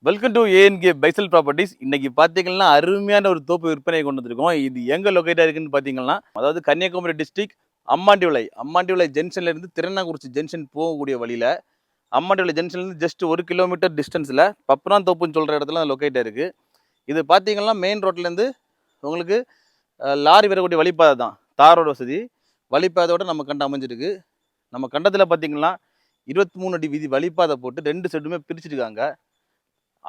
Welcome to ANK Faisal properties. இன்னைக்கு பார்த்தீங்கன்னா அருமையான ஒரு தோப்பு விற்பனை கொண்டு வந்திருக்கோம். இது எங்கே லொக்கேட்டாக இருக்குன்னு பார்த்தீங்கன்னா, அதாவது கன்னியாகுமரி டிஸ்ட்ரிக்ட் அம்மாண்டிவிளை ஜங்ஷன்ல இருந்து திருநாக்குறிச்சி ஜங்ஷன் போகக்கூடிய வழியில், அம்மாண்டிவிளை ஜங்ஷன்லேருந்து ஜஸ்ட் 1 கிலோமீட்டர் டிஸ்டன்ஸில் பப்ரான் தோப்புன்னு சொல்கிற இடத்துல லொக்கேட்டாக இருக்குது. இது பார்த்தீங்கன்னா மெயின் ரோட்லேருந்து உங்களுக்கு லாரி வரக்கூடிய வழிப்பாதை தான், தாரோட வசதி வழிப்பாதையோடு நம்ம கண்டு அமைஞ்சிருக்கு. நம்ம கண்டத்தில் பார்த்தீங்கன்னா 23 அடி வீதி வழிப்பாதை போட்டு 2 சைடுமே பிரிச்சுருக்காங்க.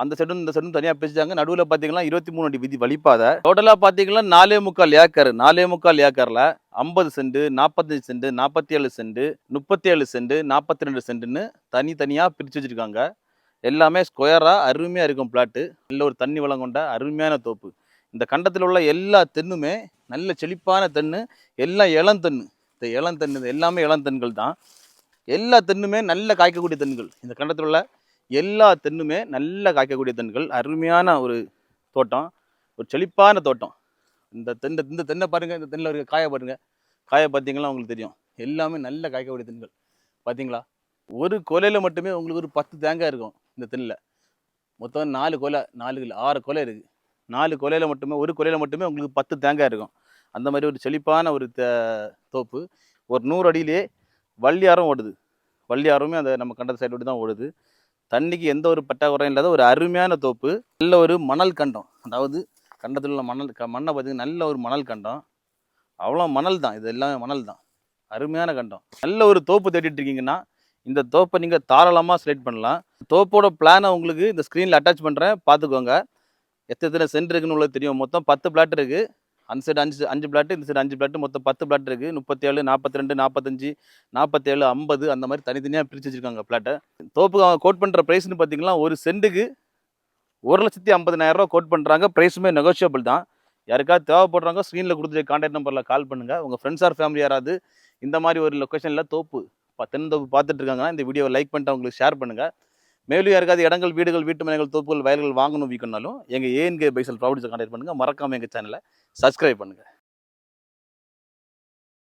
அந்த செட்டும் இந்த செட்டும் தனியாக பிரிச்சாங்க. நடுவில் பார்த்தீங்கன்னா 23 அடி வீதி வழிப்பாதை. டோட்டலாக பார்த்தீங்கன்னா 4.25 ஏக்கர். 4.25 ஏக்கரில் 50 சென்ட், 45 சென்ட், 47 சென்ட், 37 சென்ட், 42 சென்ட்னு தனித்தனியாக பிரித்து வச்சுருக்காங்க. எல்லாமே ஸ்கொயராக அருமையாக இருக்கும் பிளாட்டு. நல்ல ஒரு தண்ணி வளம் கொண்ட அருமையான தோப்பு. இந்த கண்டத்தில் உள்ள எல்லா தென்னுமே நல்ல செழிப்பான தென்னு, எல்லாம் இளந்தென்னு. இந்த இளந்தென்னு எல்லாமே இளந்தென்கள் தான். எல்லா தென்னுமே நல்ல காய்க்கக்கூடிய தென்னுகள். இந்த கண்டத்தில் உள்ள எல்லா தென்னுமே நல்ல காய்க்கக்கூடிய தென்கள். அருமையான ஒரு தோட்டம், ஒரு செழிப்பான தோட்டம். இந்த தென்னை பாருங்கள், இந்த தென்னில் இருக்க காயை பாருங்கள். காயை பார்த்தீங்கன்னா உங்களுக்கு தெரியும், எல்லாமே நல்ல காய்க்கக்கூடிய தென்கள். பார்த்தீங்களா, ஒரு கொலையில் மட்டுமே உங்களுக்கு ஒரு 10 தேங்காய் இருக்கும். இந்த தென்னில் மொத்தம் 4 கொலை, 6 கொலை இருக்குது. 4 கொலையில் மட்டுமே, ஒரு கொலையில் மட்டுமே உங்களுக்கு 10 தேங்காய் இருக்கும். அந்த மாதிரி ஒரு செழிப்பான ஒரு தோப்பு. ஒரு 100 அடியிலே வள்ளியாரம் ஓடுது. வள்ளியாரமே அந்த நம்ம கண்ட சைடு தான் ஓடுது. தண்ணிக்கு எந்த ஒரு பற்றாக்குறையும் இல்லாத ஒரு அருமையான தோப்பு. நல்ல ஒரு மணல் கண்டம், அதாவது கண்டத்தில் உள்ள மண்ணை பார்த்தீங்கன்னா நல்ல ஒரு மணல் கண்டம். அவ்வளோ மணல் தான், இது எல்லாமே மணல் தான். அருமையான கண்டம். நல்ல ஒரு தோப்பு தேடிட்டு இருக்கீங்கன்னா இந்த தோப்பை நீங்கள் தாராளமாக செலக்ட் பண்ணலாம். தோப்போட பிளானை உங்களுக்கு இந்த ஸ்க்ரீனில் அட்டாச் பண்ணுறேன், பார்த்துக்கோங்க. எத்தனை சென்ட் இருக்குன்னு உங்களுக்கு தெரியும். மொத்தம் 10 பிளாட் இருக்குது. அந்த சைடு 5 பிளாட்டு, இந்த சைடு 5 பிளாட்டு, மொத்தம் 10 பிளாட் இருக்குது. 37, 42, 45, 47, 50 அந்த மாதிரி தனித்தனியாக பிரித்து வச்சுருக்காங்க பிளாட்டை. தோப்புக்கு அவங்க கோட் பண்ணுற ப்ரைஸ்னு பார்த்தீங்கன்னா ஒரு சென்ட்டுக்கு 1,50,000 கோட் பண்ணுறாங்க. ப்ரைஸுமே நெகோஷியபிள் தான். யாருக்காவது தேவைப்படுறாங்க ஸ்க்ரீனில் கொடுத்துட்டு கான்டாக்ட் நம்பரில் கால் பண்ணுங்கள். உங்கள் ஃப்ரெண்ட்ஸ் ஆர் ஃபேமிலி யாராவது இந்த மாதிரி ஒரு லொக்கேஷனில் தோப்பு தென்னந்தோப்பு பார்த்துட்டு இருக்காங்கன்னா இந்த வீடியோவை லைக் பண்ணிட்டு அவங்களுக்கு ஷேர் பண்ணுங்கள். மேலும் யாருக்காவது இடங்கள், வீடுகள், வீட்டு மனைகள், தோப்புகள், வயல்கள் வாங்கணும் விற்கணும்னாலும் எங்கள் ஏஎன்கே பைசல் ப்ராப்பர்ட்டிஸை கான்டாக்ட் பண்ணுங்கள். மறக்காமல் எங்கள் சேனலை சப்ஸ்கிரைப் பண்ணுங்கள்.